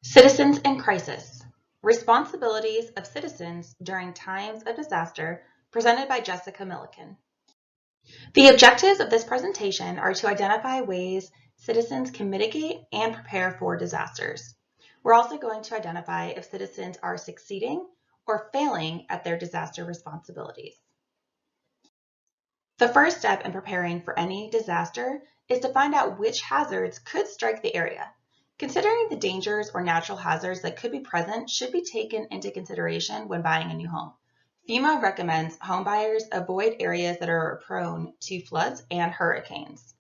Citizens in crisis. Responsibilities of citizens during times of disaster, presented by Jessica Milliken. The objectives of this presentation are to identify ways citizens can mitigate and prepare for disasters. We're also going to identify if citizens are succeeding or failing at their disaster responsibilities. The first step in preparing for any disaster is to find out which hazards could strike the area. Considering the dangers or natural hazards that could be present should be taken into consideration when buying a new home. FEMA recommends homebuyers avoid areas that are prone to floods and hurricanes.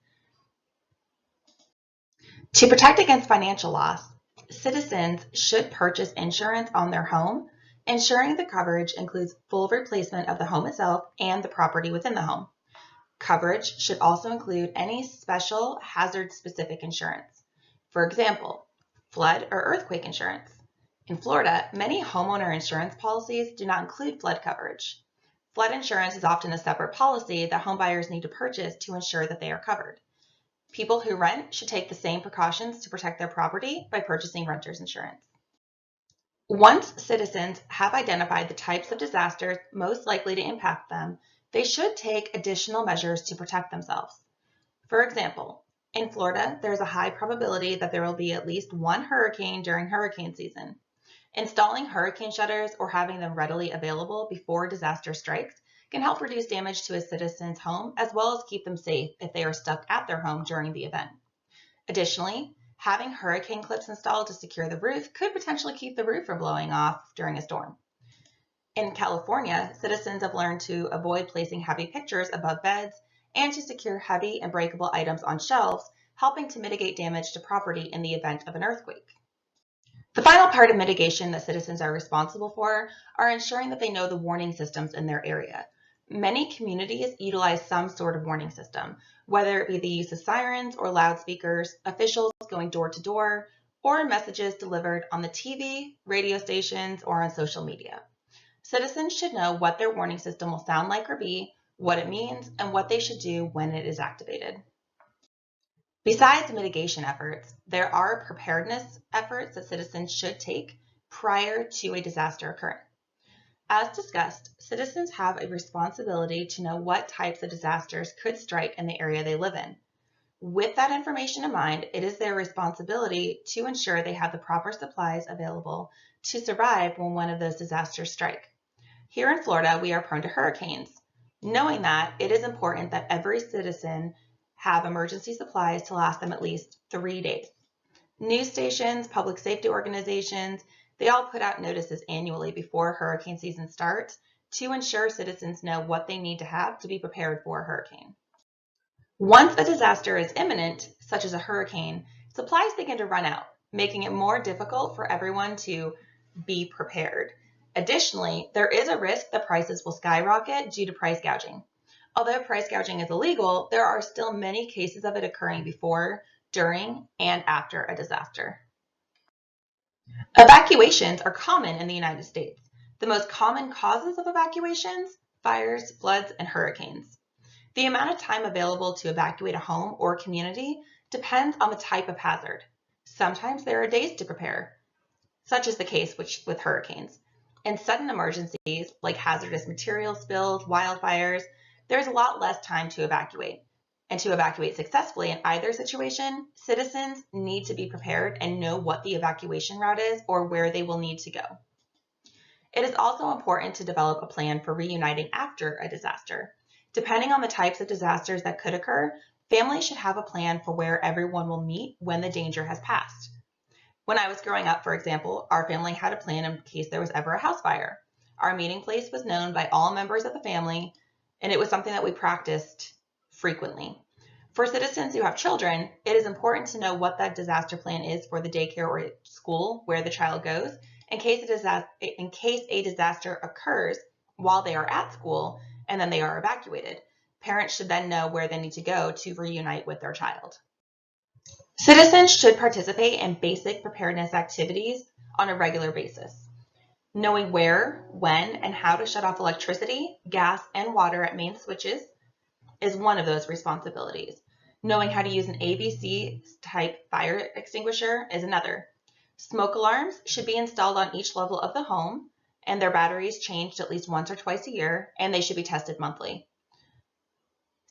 To protect against financial loss, citizens should purchase insurance on their home, ensuring the coverage includes full replacement of the home itself and the property within the home. Coverage should also include any special hazard-specific insurance. For example, flood or earthquake insurance. In Florida, many homeowner insurance policies do not include flood coverage. Flood insurance is often a separate policy that homebuyers need to purchase to ensure that they are covered. People who rent should take the same precautions to protect their property by purchasing renter's insurance. Once citizens have identified the types of disasters most likely to impact them, they should take additional measures to protect themselves. For example, in Florida, there is a high probability that there will be at least one hurricane during hurricane season. Installing hurricane shutters or having them readily available before disaster strikes can help reduce damage to a citizen's home as well as keep them safe if they are stuck at their home during the event. Additionally, having hurricane clips installed to secure the roof could potentially keep the roof from blowing off during a storm. In California, citizens have learned to avoid placing heavy pictures above beds and to secure heavy and breakable items on shelves, helping to mitigate damage to property in the event of an earthquake. The final part of mitigation that citizens are responsible for are ensuring that they know the warning systems in their area. Many communities utilize some sort of warning system, whether it be the use of sirens or loudspeakers, officials going door to door, or messages delivered on the TV, radio stations, or on social media. Citizens should know what their warning system will sound like or be, what it means, and what they should do when it is activated. Besides mitigation efforts, there are preparedness efforts that citizens should take prior to a disaster occurring. As discussed, citizens have a responsibility to know what types of disasters could strike in the area they live in. With that information in mind, it is their responsibility to ensure they have the proper supplies available to survive when one of those disasters strike. Here in Florida, we are prone to hurricanes. Knowing that, it is important that every citizen have emergency supplies to last them at least 3 days. News stations, public safety organizations, they all put out notices annually before hurricane season starts to ensure citizens know what they need to have to be prepared for a hurricane. Once a disaster is imminent, such as a hurricane, supplies begin to run out, making it more difficult for everyone to be prepared. Additionally, there is a risk that prices will skyrocket due to price gouging. Although price gouging is illegal, there are still many cases of it occurring before, during, and after a disaster. Evacuations are common in the United States. The most common causes of evacuations: fires, floods, and hurricanes. The amount of time available to evacuate a home or community depends on the type of hazard. Sometimes there are days to prepare, such is the case with hurricanes. In sudden emergencies, like hazardous material spills, wildfires, there's a lot less time to evacuate. And to evacuate successfully in either situation, citizens need to be prepared and know what the evacuation route is or where they will need to go. It is also important to develop a plan for reuniting after a disaster. Depending on the types of disasters that could occur, families should have a plan for where everyone will meet when the danger has passed. When I was growing up, for example, our family had a plan in case there was ever a house fire. Our meeting place was known by all members of the family, and it was something that we practiced frequently. For citizens who have children, it is important to know what that disaster plan is for the daycare or school where the child goes in case a disaster occurs while they are at school and then they are evacuated. Parents should then know where they need to go to reunite with their child. Citizens should participate in basic preparedness activities on a regular basis. Knowing where, when, and how to shut off electricity, gas, and water at main switches is one of those responsibilities. Knowing how to use an ABC type fire extinguisher is another. Smoke alarms should be installed on each level of the home, and their batteries changed at least once or twice a year, and they should be tested monthly.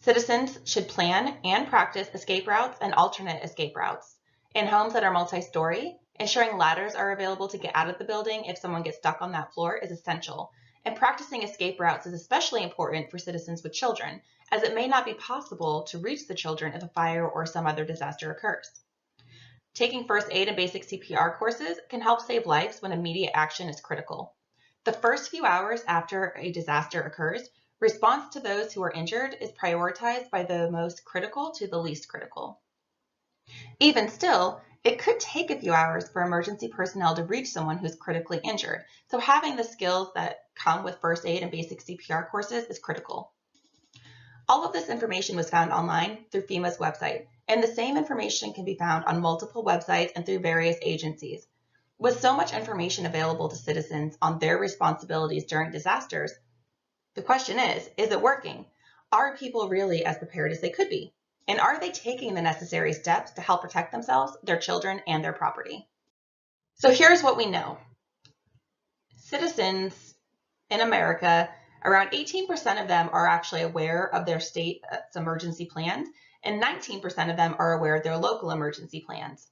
Citizens should plan and practice escape routes and alternate escape routes. In homes that are multi-story, ensuring ladders are available to get out of the building if someone gets stuck on that floor is essential. And practicing escape routes is especially important for citizens with children, as it may not be possible to reach the children if a fire or some other disaster occurs. Taking first aid and basic CPR courses can help save lives when immediate action is critical. The first few hours after a disaster occurs, response to those who are injured is prioritized by the most critical to the least critical. Even still, it could take a few hours for emergency personnel to reach someone who's critically injured, so having the skills that come with first aid and basic CPR courses is critical. All of this information was found online through FEMA's website, and the same information can be found on multiple websites and through various agencies. With so much information available to citizens on their responsibilities during disasters, the question is it working? Are people really as prepared as they could be? And are they taking the necessary steps to help protect themselves, their children, and their property? So here's what we know. Citizens in America, around 18% of them are actually aware of their state's emergency plans, and 19% of them are aware of their local emergency plans.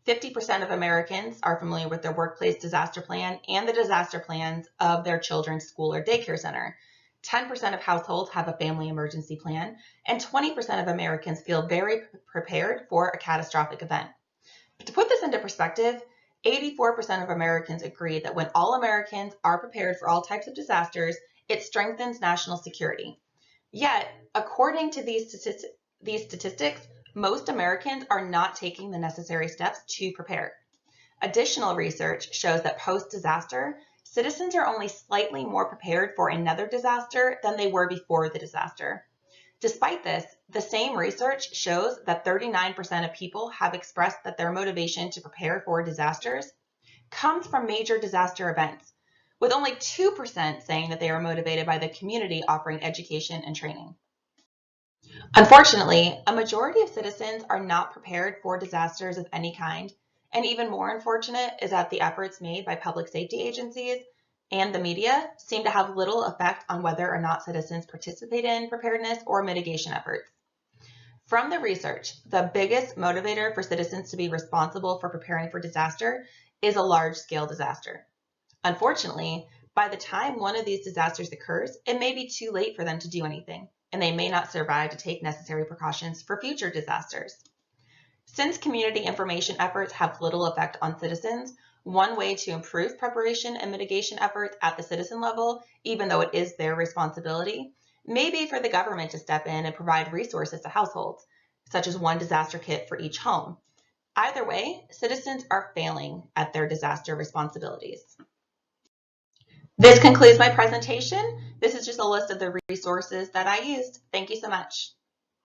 50% of Americans are familiar with their workplace disaster plan and the disaster plans of their children's school or daycare center. 10% of households have a family emergency plan, and 20% of Americans feel very prepared for a catastrophic event. To put this into perspective, 84% of Americans agree that when all Americans are prepared for all types of disasters, it strengthens national security. Yet, according to these statistics, most Americans are not taking the necessary steps to prepare. Additional research shows that post-disaster, citizens are only slightly more prepared for another disaster than they were before the disaster. Despite this, the same research shows that 39% of people have expressed that their motivation to prepare for disasters comes from major disaster events, with only 2% saying that they are motivated by the community offering education and training. Unfortunately, a majority of citizens are not prepared for disasters of any kind, and even more unfortunate is that the efforts made by public safety agencies and the media seem to have little effect on whether or not citizens participate in preparedness or mitigation efforts. From the research, the biggest motivator for citizens to be responsible for preparing for disaster is a large-scale disaster. Unfortunately, by the time one of these disasters occurs, it may be too late for them to do anything, and they may not survive to take necessary precautions for future disasters. Since community information efforts have little effect on citizens, one way to improve preparation and mitigation efforts at the citizen level, even though it is their responsibility, may be for the government to step in and provide resources to households, such as one disaster kit for each home. Either way, citizens are failing at their disaster responsibilities. This concludes my presentation. This is just a list of the resources that I used. Thank you so much.